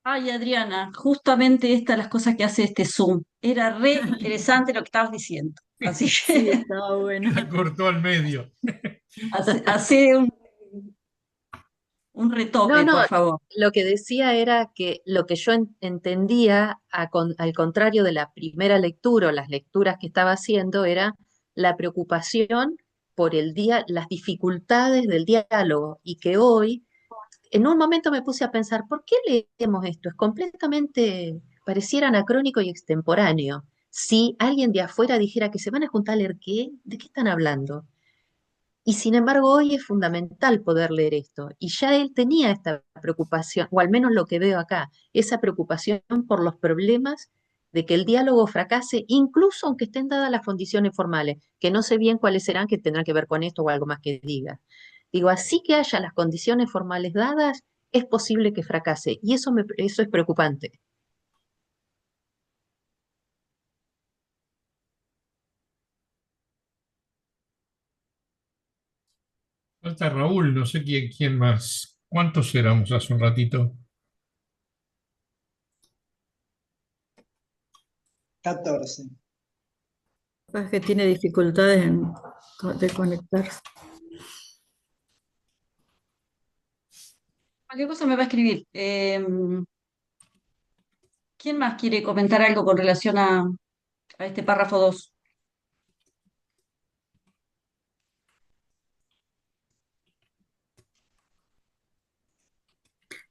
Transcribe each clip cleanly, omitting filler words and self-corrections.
Ay, Adriana, justamente estas las cosas que hace este Zoom. Era re interesante lo que estabas diciendo. Así Sí, que estaba bueno. La cortó al medio. hace un No, retoque, no, por favor. lo que decía era que lo que yo entendía, al contrario de la primera lectura o las lecturas que estaba haciendo, era la preocupación por las dificultades del diálogo y que hoy, en un momento me puse a pensar, ¿por qué leemos esto? Es completamente, pareciera anacrónico y extemporáneo. Si alguien de afuera dijera que se van a juntar a leer qué, ¿de qué están hablando? Y sin embargo, hoy es fundamental poder leer esto. Y ya él tenía esta preocupación, o al menos lo que veo acá, esa preocupación por los problemas de que el diálogo fracase, incluso aunque estén dadas las condiciones formales, que no sé bien cuáles serán, que tendrán que ver con esto o algo más que diga. Digo, así que haya las condiciones formales dadas, es posible que fracase. Y eso es preocupante. Falta Raúl, no sé quién más. ¿Cuántos éramos hace un ratito? 14. Capaz que tiene dificultades de conectarse. Cualquier cosa me va a escribir. ¿Quién más quiere comentar algo con relación a este párrafo 2?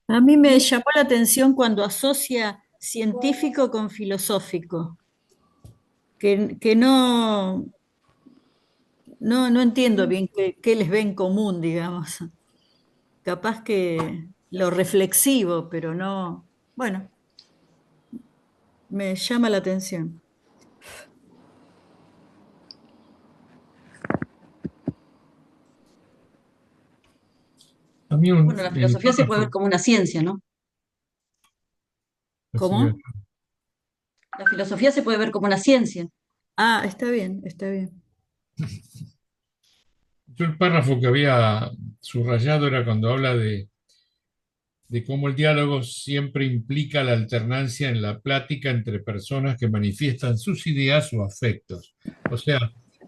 A mí me llamó la atención cuando asocia científico con filosófico, que no entiendo bien qué les ve en común, digamos. Capaz que lo reflexivo, pero no, bueno, me llama la atención. A mí Bueno, la el filosofía se puede ver párrafo. como una ciencia, ¿no? ¿Cómo? La filosofía se puede ver como una ciencia. Ah, está bien, está bien. Yo el párrafo que había subrayado era cuando habla de cómo el diálogo siempre implica la alternancia en la plática entre personas que manifiestan sus ideas o afectos. O sea,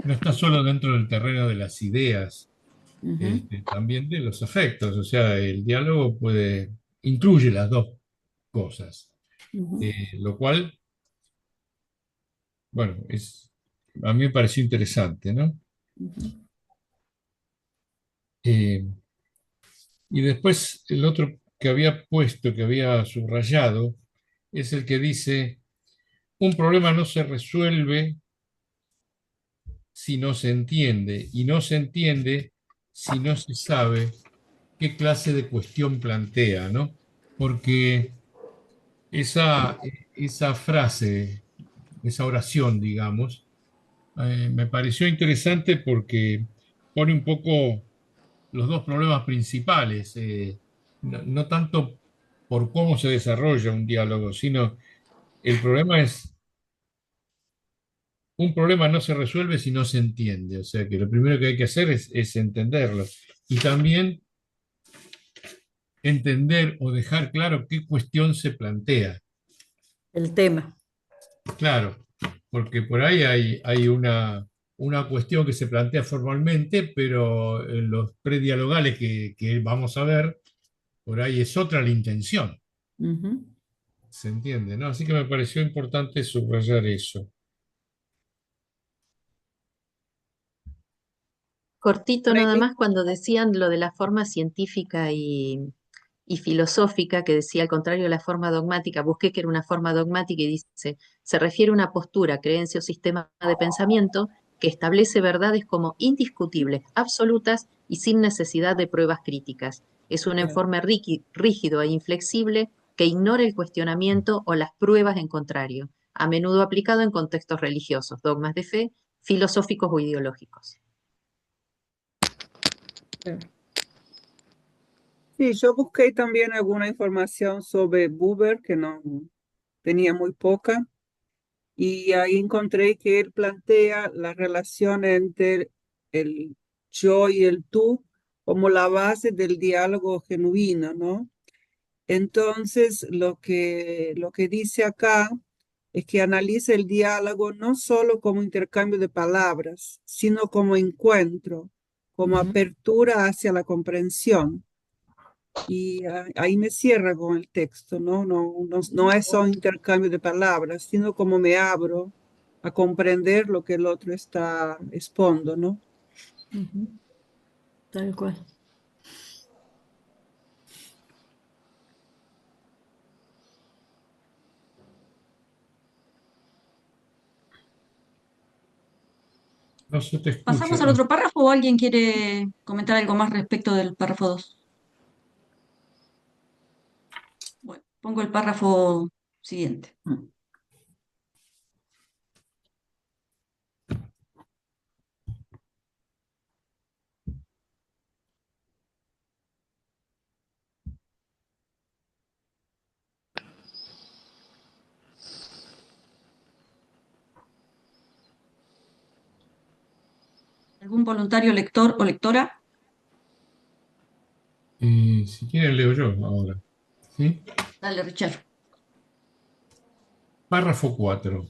no está solo dentro del terreno de las ideas, Ujú, también de los afectos. O sea, el diálogo incluye las dos cosas, ujú, lo cual, bueno, a mí me pareció interesante, ¿no? ujú. Eh, y después el otro que había puesto, que había subrayado, es el que dice, un problema no se resuelve si no se entiende, y no se entiende si no se sabe qué clase de cuestión plantea, ¿no? Porque esa frase, esa oración, digamos, me pareció interesante porque pone un poco los dos problemas principales, no tanto por cómo se desarrolla un diálogo, sino el problema es, un problema no se resuelve si no se entiende, o sea que lo primero que hay que hacer es entenderlo y también entender o dejar claro qué cuestión se plantea. El tema. Claro, porque por ahí hay una cuestión que se plantea formalmente, pero en los predialogales que vamos a ver, por ahí es otra la intención. Ujú. ¿Se entiende, no? Así que me pareció importante subrayar eso. Cortito nada Freddy, más cuando decían lo de la forma científica y filosófica, que decía al contrario de la forma dogmática, busqué que era una forma dogmática y dice, se refiere a una postura, creencia o sistema de pensamiento que establece verdades como indiscutibles, absolutas y sin necesidad de pruebas críticas. Es un bien. informe rígido e inflexible que ignora el cuestionamiento o las pruebas en contrario, a menudo aplicado en contextos religiosos, dogmas de fe, filosóficos o ideológicos. Claro. Sí, yo busqué también alguna información sobre Buber, que no tenía muy poca, y ahí encontré que él plantea la relación entre el yo y el tú como la base del diálogo genuino, ¿no? Entonces, lo que dice acá es que analiza el diálogo no solo como intercambio de palabras, sino como encuentro, como apertura hacia la comprensión. Y ahí me cierra con el texto, ¿no? No es solo intercambio de palabras, sino como me abro a comprender lo que el otro está expondo, ¿no? Tal cual. No se te escucha. ¿Pasamos al otro párrafo o alguien quiere comentar algo más respecto del párrafo 2? Bueno, pongo el párrafo siguiente. ¿Algún voluntario lector o lectora? Si quieren leo yo ahora. ¿Sí? Dale, Richard. Párrafo 4.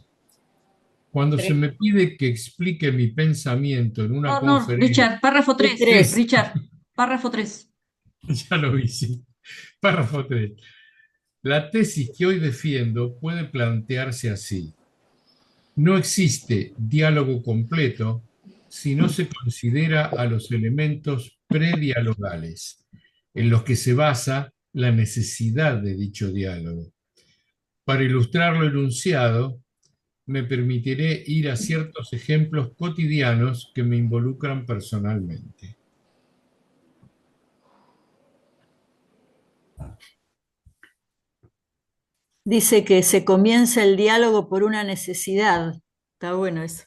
Cuando se 3. me pide que explique mi pensamiento en una No, no, conferencia, Richard, párrafo El 3. 3. Richard, párrafo 3. ya lo vi, sí. Párrafo 3. La tesis que hoy defiendo puede plantearse así. No existe diálogo completo si no se considera a los elementos predialogales en los que se basa la necesidad de dicho diálogo. Para ilustrar lo enunciado, me permitiré ir a ciertos ejemplos cotidianos que me involucran personalmente. Dice que se comienza el diálogo por una necesidad. Está bueno eso.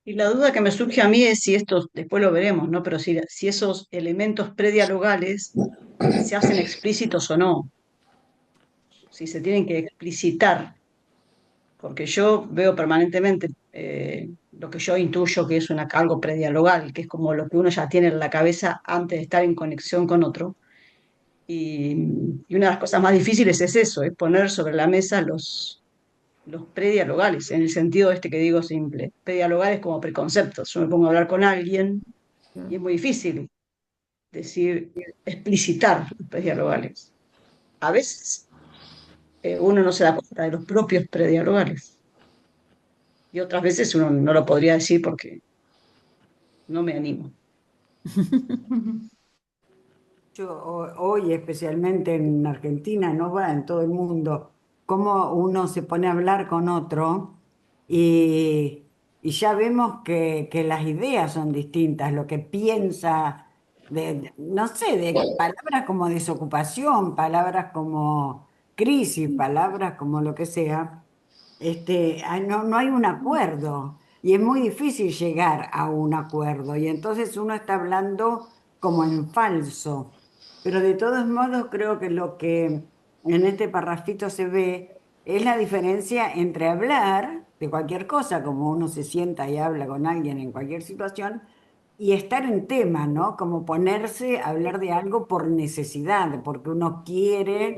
Y la duda que me surge a mí es si estos, después lo veremos, ¿no? Pero si esos elementos predialogales se hacen explícitos o no, si se tienen que explicitar, porque yo veo permanentemente lo que yo intuyo que es algo predialogal, que es como lo que uno ya tiene en la cabeza antes de estar en conexión con otro. Y, y una de las cosas más difíciles es eso, es poner sobre la mesa los predialogales, en el sentido este que digo simple, predialogales como preconceptos. Yo me pongo a hablar con alguien y es muy difícil decir, explicitar los predialogales. A veces uno no se da cuenta de los propios predialogales y otras veces uno no lo podría decir porque no me animo. Hoy, especialmente en Argentina, no va en todo el mundo, cómo uno se pone a hablar con otro y, y ya vemos que las ideas son distintas, lo que piensa, no sé, de palabras como desocupación, palabras como crisis, palabras como lo que sea, no hay un acuerdo y es muy difícil llegar a un acuerdo y entonces uno está hablando como en falso. Pero de todos modos creo que lo que en este parrafito se ve es la diferencia entre hablar de cualquier cosa, como uno se sienta y habla con alguien en cualquier situación, y estar en tema, ¿no? Como ponerse a hablar de algo por necesidad, porque uno quiere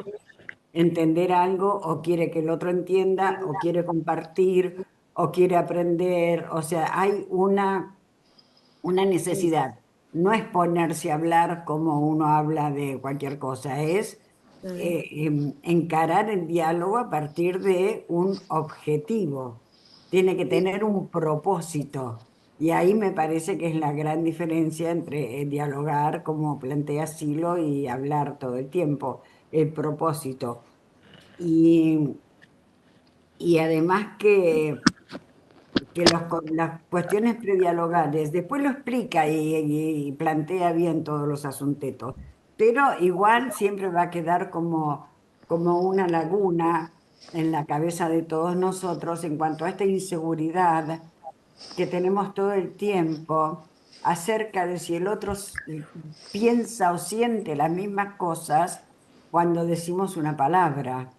entender algo o quiere que el otro entienda o quiere compartir o quiere aprender. O sea, hay una necesidad. No es ponerse a hablar como uno habla de cualquier cosa, es encarar el diálogo a partir de un objetivo. Tiene que tener un propósito. Y ahí me parece que es la gran diferencia entre dialogar, como plantea Silo, y hablar todo el tiempo, el propósito. Y, y además que las cuestiones predialogales, después lo explica y plantea bien todos los asuntetos, pero igual siempre va a quedar como una laguna en la cabeza de todos nosotros en cuanto a esta inseguridad que tenemos todo el tiempo acerca de si el otro piensa o siente las mismas cosas cuando decimos una palabra.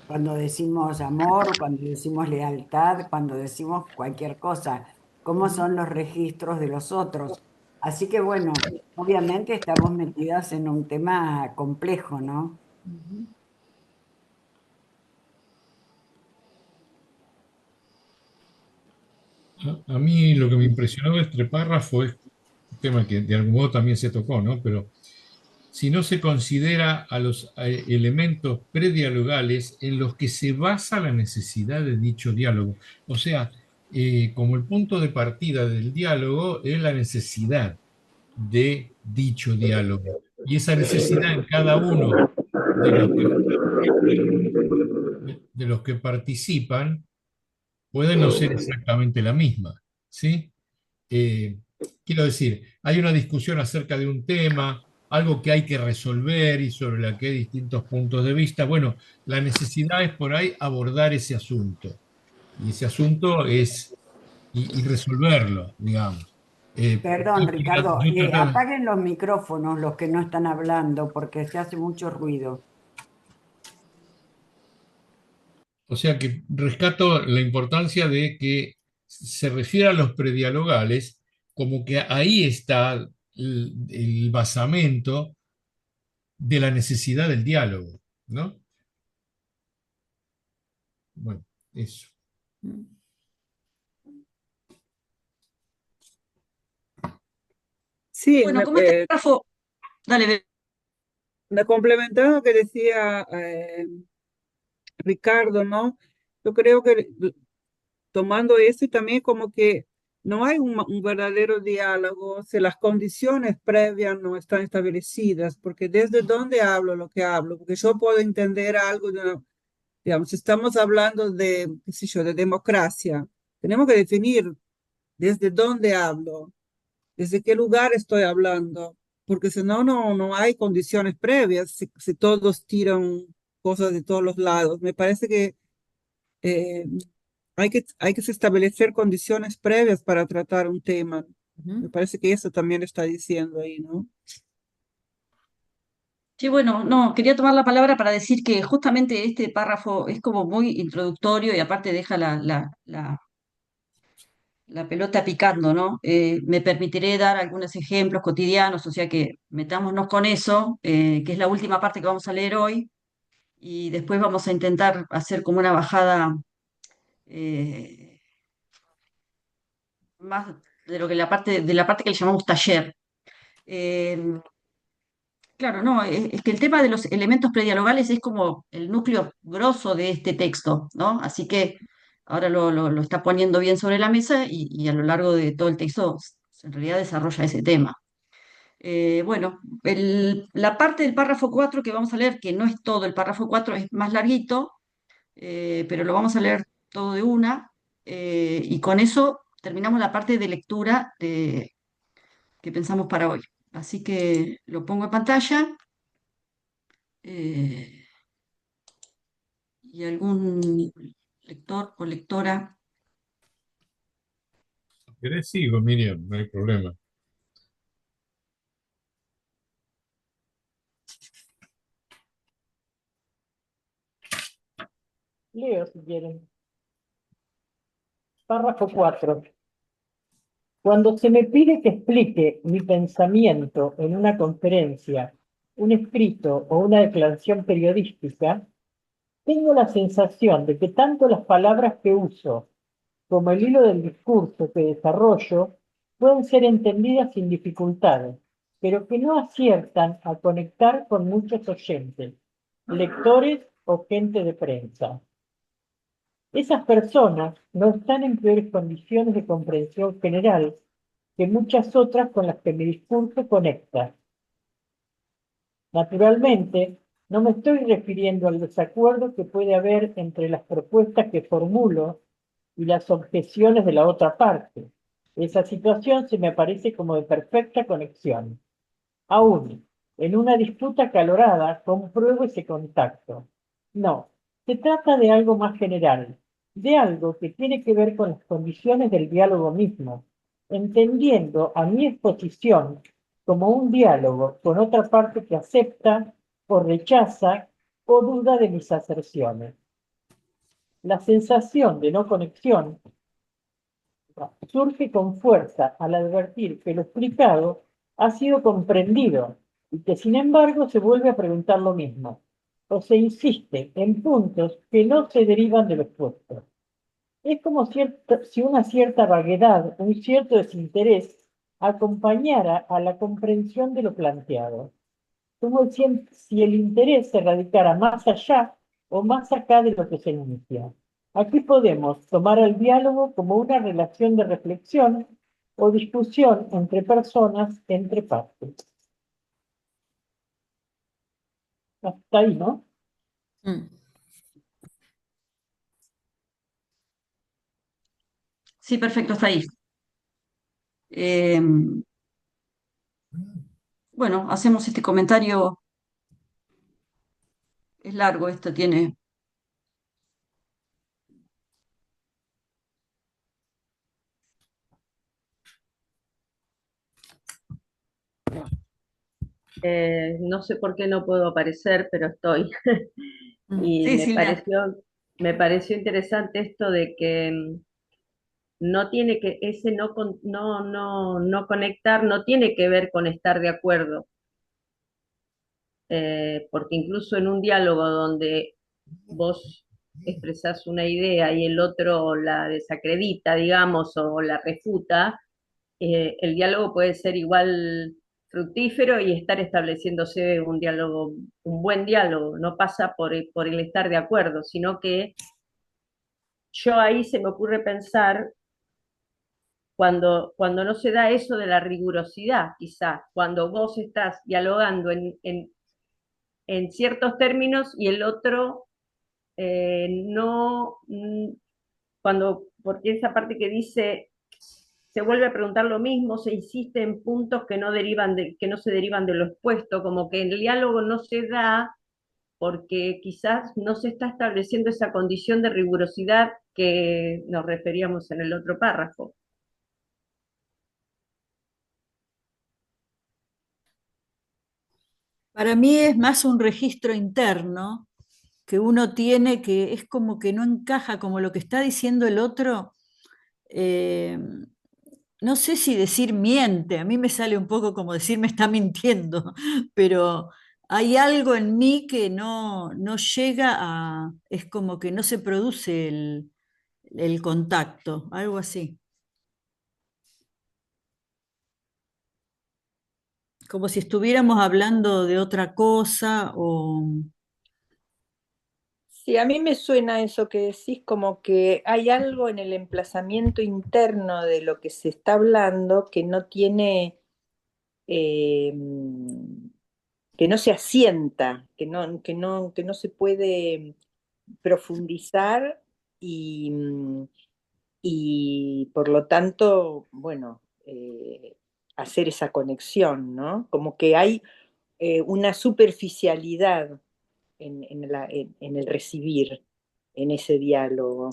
cuando decimos amor, cuando decimos lealtad, cuando decimos cualquier cosa, cómo son los registros de los otros. Así que bueno, obviamente estamos metidas en un tema complejo, ¿no? A mí lo que me impresionó de este párrafo es un tema que de algún modo también se tocó, ¿no? Pero si no se considera a los elementos predialogales en los que se basa la necesidad de dicho diálogo. O sea, como el punto de partida del diálogo es la necesidad de dicho diálogo. Y esa necesidad en cada uno de los que, de los que participan puede no ser exactamente la misma, ¿sí? Eh, Quiero decir, hay una discusión acerca de un tema, algo que hay que resolver y sobre la que hay distintos puntos de vista. Bueno, la necesidad es por ahí abordar ese asunto. Y ese asunto es y resolverlo, digamos. Perdón, Ricardo, Yo tratar- apaguen los micrófonos los que no están hablando porque se hace mucho ruido. o sea que rescato la importancia de que se refiere a los predialogales como que ahí está el basamento de la necesidad del diálogo, ¿no? Bueno, eso. Sí, Bueno, como este párrafo, dale, me complementando lo que decía Ricardo, ¿no? Yo creo que tomando eso y también como que no hay un verdadero diálogo si las condiciones previas no están establecidas, porque desde dónde hablo lo que hablo, porque yo puedo entender algo, digamos, si estamos hablando de, qué sé yo, de democracia, tenemos que definir desde dónde hablo, desde qué lugar estoy hablando, porque si no, no hay condiciones previas, si todos tiran cosas de todos los lados. Me parece que eh, hay que establecer condiciones previas para tratar un tema. Me parece que eso también está diciendo ahí, ¿no? sí, bueno, no, quería tomar la palabra para decir que justamente este párrafo es como muy introductorio y aparte deja la pelota picando, ¿no? Me permitiré dar algunos ejemplos cotidianos, o sea que metámonos con eso, que es la última parte que vamos a leer hoy, y después vamos a intentar hacer como una bajada eh, más de lo que de la parte que le llamamos taller. Eh, Claro, no, es que el tema de los elementos predialogales es como el núcleo grosso de este texto, ¿no? Así que ahora lo está poniendo bien sobre la mesa y a lo largo de todo el texto en realidad desarrolla ese tema. Bueno, la parte del párrafo 4 que vamos a leer, que no es todo el párrafo 4, es más larguito, pero lo vamos a leer todo de una, y con eso terminamos la parte de lectura que pensamos para hoy. Así que lo pongo en pantalla. eh, y algún lector o lectora. ¿Querés? Sigo, Miriam, no hay problema. Leo si quieren. Párrafo 4. Cuando se me pide que explique mi pensamiento en una conferencia, un escrito o una declaración periodística, tengo la sensación de que tanto las palabras que uso como el hilo del discurso que desarrollo pueden ser entendidas sin dificultades, pero que no aciertan a conectar con muchos oyentes, lectores o gente de prensa. Esas personas no están en peores condiciones de comprensión general que muchas otras con las que mi discurso conecta. Naturalmente, no me estoy refiriendo al desacuerdo que puede haber entre las propuestas que formulo y las objeciones de la otra parte. Esa situación se me aparece como de perfecta conexión. Aún, en una disputa acalorada, compruebo ese contacto. No, se trata de algo más general, de algo que tiene que ver con las condiciones del diálogo mismo, entendiendo a mi exposición como un diálogo con otra parte que acepta o rechaza o duda de mis aserciones. La sensación de no conexión surge con fuerza al advertir que lo explicado ha sido comprendido y que sin embargo se vuelve a preguntar lo mismo, o se insiste en puntos que no se derivan de lo expuesto. Es como si una cierta vaguedad, un cierto desinterés acompañara a la comprensión de lo planteado, como si el interés se radicara más allá o más acá de lo que se inicia. Aquí podemos tomar el diálogo como una relación de reflexión o discusión entre personas, entre partes. Hasta ahí, ¿no? Mm. Sí, perfecto, está ahí. Eh, bueno, hacemos este comentario. Es largo, esto tiene. No sé por qué no puedo aparecer, pero estoy. Mm. Y Sí, Silvia. me pareció interesante esto de que no tiene que, ese no conectar no tiene que ver con estar de acuerdo, porque incluso en un diálogo donde vos expresás una idea y el otro la desacredita, digamos, o la refuta, el diálogo puede ser igual fructífero y estar estableciéndose un diálogo, un buen diálogo, no pasa por el estar de acuerdo, sino que yo ahí se me ocurre pensar cuando no se da eso de la rigurosidad, quizás, cuando vos estás dialogando en ciertos términos y el otro no, porque esa parte que dice, se vuelve a preguntar lo mismo, se insiste en puntos que que no se derivan de lo expuesto, como que el diálogo no se da porque quizás no se está estableciendo esa condición de rigurosidad que nos referíamos en el otro párrafo. Para mí es más un registro interno que uno tiene que es como que no encaja, como lo que está diciendo el otro. eh, no sé si decir miente, a mí me sale un poco como decir me está mintiendo, pero hay algo en mí que no llega a, es como que no se produce el contacto, algo así. Como si estuviéramos hablando de otra cosa o... Sí, a mí me suena eso que decís, como que hay algo en el emplazamiento interno de lo que se está hablando que no tiene, eh, que no se asienta, que no se puede profundizar y, y por lo tanto, bueno, hacer esa conexión, ¿no? Como que hay una superficialidad en el recibir, en ese diálogo.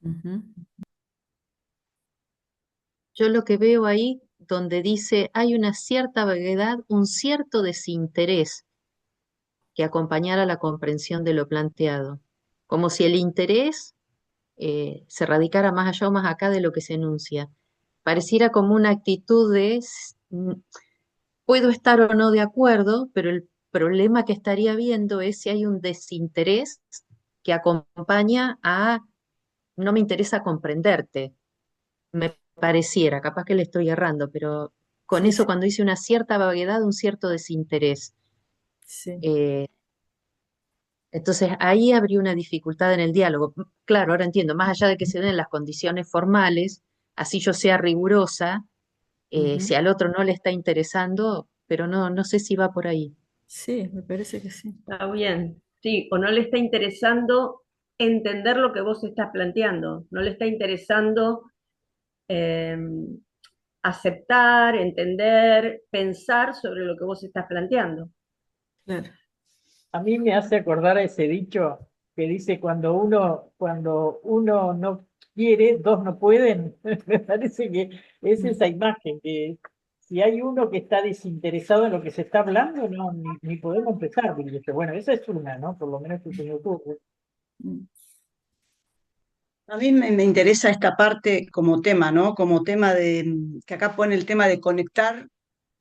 Ujú. Yo lo que veo ahí, donde dice hay una cierta vaguedad, un cierto desinterés que acompañara la comprensión de lo planteado, como si el interés se radicara más allá o más acá de lo que se enuncia. Pareciera como una actitud de puedo estar o no de acuerdo, pero el problema que estaría viendo es si hay un desinterés que acompaña a no me interesa comprenderte. Me pareciera, capaz que le estoy errando, pero con Sí, eso sí, cuando dice una cierta vaguedad, un cierto desinterés. sí. eh, entonces ahí habría una dificultad en el diálogo. Claro, ahora entiendo, más allá de que se den las condiciones formales, así yo sea rigurosa, Ujú. si al otro no le está interesando, pero no sé si va por ahí. Sí, me parece que sí. Está bien, sí, o no le está interesando entender lo que vos estás planteando, no le está interesando eh, aceptar, entender, pensar sobre lo que vos estás planteando. Claro. A mí me hace acordar a ese dicho que dice cuando uno no quiere, dos no pueden. Me parece que es esa imagen, que si hay uno que está desinteresado en lo que se está hablando, no, ni podemos empezar. Porque, bueno, esa es una, ¿no? Por lo menos que se me ocurre. Mm. A mí me interesa esta parte como tema, ¿no? Como tema de, que acá pone el tema de conectar,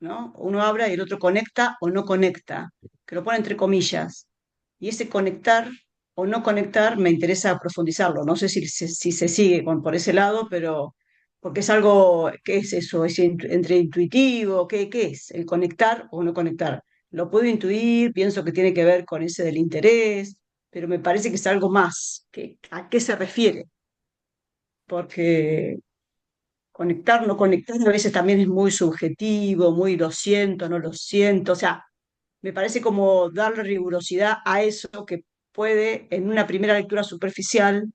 ¿no? Uno habla y el otro conecta o no conecta, que lo pone entre comillas. Y ese conectar o no conectar me interesa profundizarlo. No sé si se sigue por ese lado, pero porque es algo, ¿qué es eso? ¿Es entre intuitivo? ¿Qué es? ¿El conectar o no conectar? Lo puedo intuir, pienso que tiene que ver con ese del interés, pero me parece que es algo más. ¿A qué se refiere? Porque conectar, no conectar a veces también es muy subjetivo, muy lo siento, no lo siento. O sea, me parece como darle rigurosidad a eso que puede en una primera lectura superficial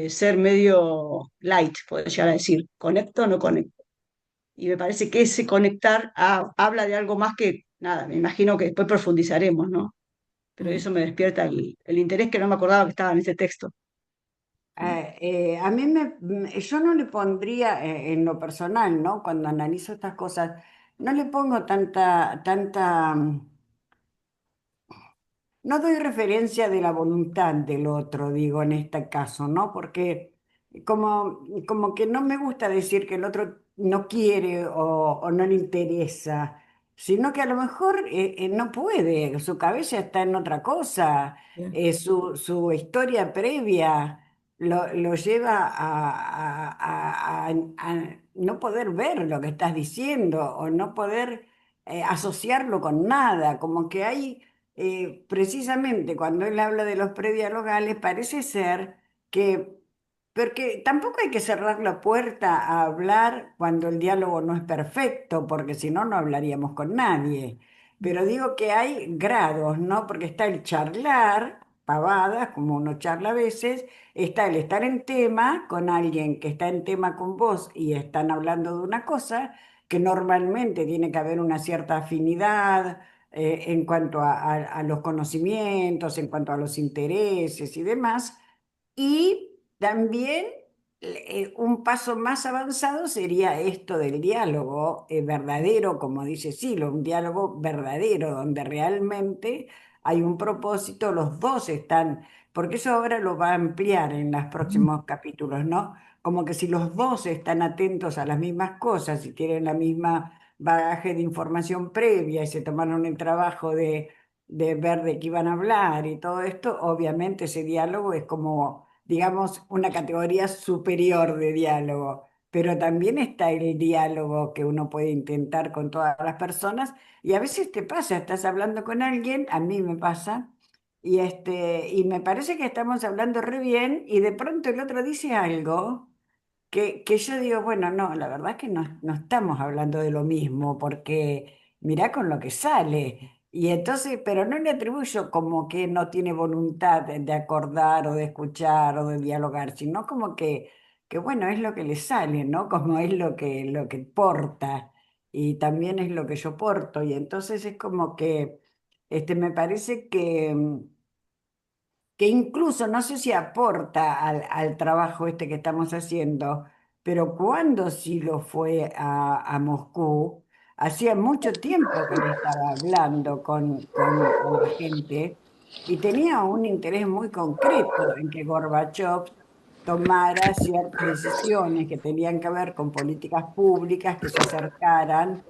ser medio light, puedo llegar a decir, conecto o no conecto. Y me parece que ese conectar habla de algo más que nada, me imagino que después profundizaremos, ¿no? Pero Mm. eso me despierta el interés que no me acordaba que estaba en ese texto. A mí yo no le pondría en lo personal, ¿no? Cuando analizo estas cosas, no le pongo no doy referencia de la voluntad del otro, digo, en este caso, ¿no? Porque como que no me gusta decir que el otro no quiere o no le interesa, sino que a lo mejor no puede, su cabeza está en otra cosa, Bien. su historia previa lo lleva a no poder ver lo que estás diciendo o no poder asociarlo con nada, como que hay precisamente cuando él habla de los predialogales, parece ser que, porque tampoco hay que cerrar la puerta a hablar cuando el diálogo no es perfecto, porque si no, no hablaríamos con nadie. Pero digo que hay grados, ¿no? Porque está el charlar, pavadas, como uno charla a veces, está el estar en tema con alguien que está en tema con vos y están hablando de una cosa que normalmente tiene que haber una cierta afinidad en cuanto a los conocimientos, en cuanto a los intereses y demás. Y también un paso más avanzado sería esto del diálogo verdadero, como dice Silo, un diálogo verdadero, donde realmente hay un propósito, los dos están, porque eso ahora lo va a ampliar en los próximos capítulos, ¿no? Como que si los dos están atentos a las mismas cosas y tienen la misma bagaje de información previa y se tomaron el trabajo de ver de qué iban a hablar y todo esto, obviamente ese diálogo es como, digamos, una categoría superior de diálogo, pero también está el diálogo que uno puede intentar con todas las personas y a veces te pasa, estás hablando con alguien, a mí me pasa. Y me parece que estamos hablando re bien y de pronto el otro dice algo que yo digo, bueno, no, la verdad es que no estamos hablando de lo mismo, porque mirá con lo que sale. Y entonces, pero no le atribuyo como que no tiene voluntad de acordar o de escuchar o de dialogar, sino como que bueno, es lo que le sale, ¿no? Como es lo que porta y también es lo que yo porto. Y entonces es como que me parece que incluso no sé si aporta al trabajo este que estamos haciendo, pero cuando sí lo fue a Moscú, hacía mucho tiempo que él estaba hablando con la gente y tenía un interés muy concreto en que Gorbachev tomara ciertas decisiones que tenían que ver con políticas públicas que se acercaran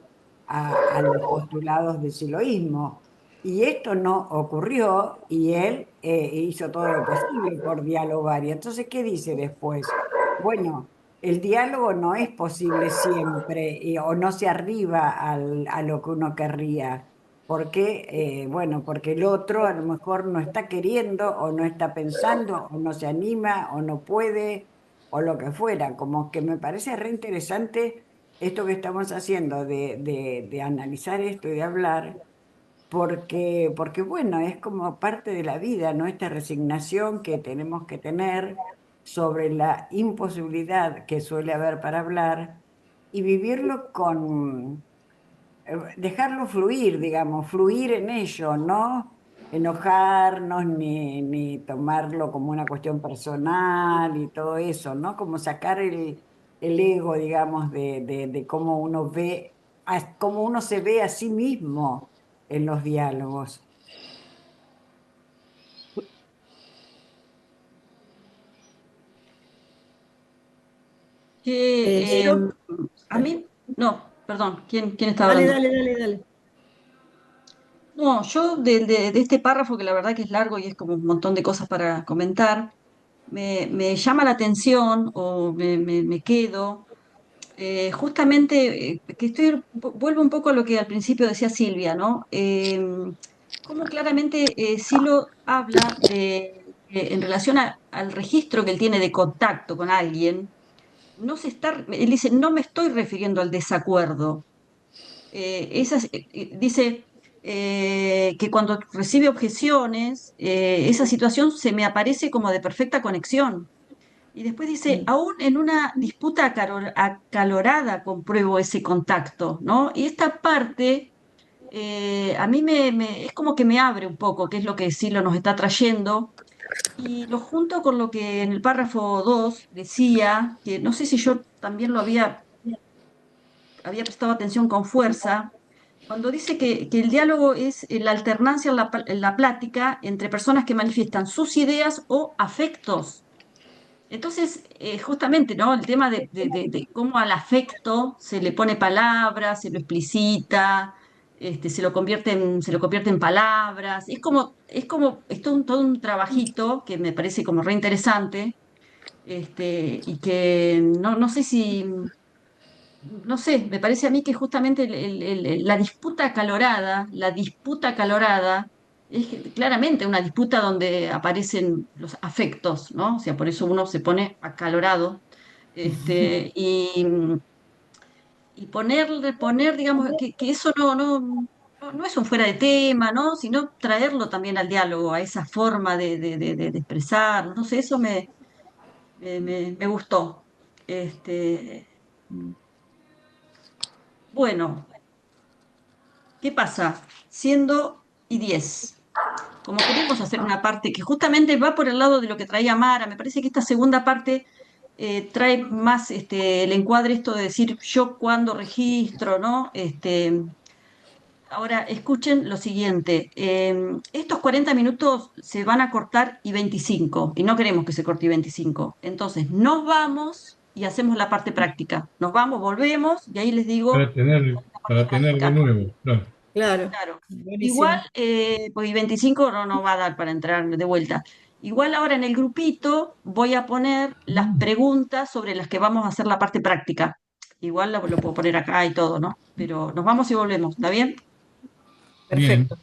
a los postulados del siloísmo. Y esto no ocurrió y él hizo todo lo posible por dialogar. Y entonces, ¿qué dice después? Bueno, el diálogo no es posible siempre o no se arriba a lo que uno querría. Porque, bueno, porque el otro a lo mejor no está queriendo o no está pensando o no se anima o no puede o lo que fuera. Como que me parece re interesante esto que estamos haciendo de analizar esto y de hablar porque bueno, es como parte de la vida, ¿no? Esta resignación que tenemos que tener sobre la imposibilidad que suele haber para hablar y vivirlo dejarlo fluir, digamos, fluir en ello, no enojarnos ni tomarlo como una cuestión personal y todo eso, ¿no? Como sacar el ego, digamos, de cómo uno ve, cómo uno se ve a sí mismo en los diálogos. Que Yo, a mí, no, perdón, ¿quién estaba dale, hablando? dale, dale, dale. No, yo de este párrafo, que la verdad que es largo y es como un montón de cosas para comentar, me llama la atención o me quedo justamente que vuelvo un poco a lo que al principio decía Silvia, ¿no? Cómo claramente Silo habla en relación al registro que él tiene de contacto con alguien, él dice, no me estoy refiriendo al desacuerdo. Dice que cuando recibe objeciones, esa situación se me aparece como de perfecta conexión. Y después dice, aún en una disputa acalorada compruebo ese contacto, ¿no? Y esta parte a mí es como que me abre un poco, que es lo que Silo nos está trayendo, y lo junto con lo que en el párrafo 2 decía, que no sé si yo también había prestado atención con fuerza, cuando dice que el diálogo es la alternancia en la plática entre personas que manifiestan sus ideas o afectos. Entonces, justamente, ¿no? El tema de cómo al afecto se le pone palabras, se lo explicita, se lo convierte en palabras. Es todo un trabajito que me parece como re interesante, y que no sé si, no sé, me parece a mí que justamente la disputa acalorada, es claramente una disputa donde aparecen los afectos, ¿no? O sea, por eso uno se pone acalorado. Este, y, y digamos, que eso no es un fuera de tema, ¿no? Sino traerlo también al diálogo, a esa forma de expresar, no sé, eso me gustó. Este, bueno. ¿Qué pasa? Siendo y 10. Como queremos hacer una parte que justamente va por el lado de lo que traía Mara, me parece que esta segunda parte trae más el encuadre esto de decir yo cuando registro, ¿no? Ahora, escuchen lo siguiente. Estos 40 minutos se van a cortar y 25, y no queremos que se corte y 25. Entonces, nos vamos y hacemos la parte práctica. Nos vamos, volvemos, y ahí les digo la parte para tener de práctica. nuevo. Claro. Claro, Claro. Igual, buenísimo. pues y 25 no va a dar para entrar de vuelta. Igual ahora en el grupito voy a poner las preguntas sobre las que vamos a hacer la parte práctica. Igual lo puedo poner acá y todo, ¿no? Pero nos vamos y volvemos, ¿está bien? Bien. Perfecto.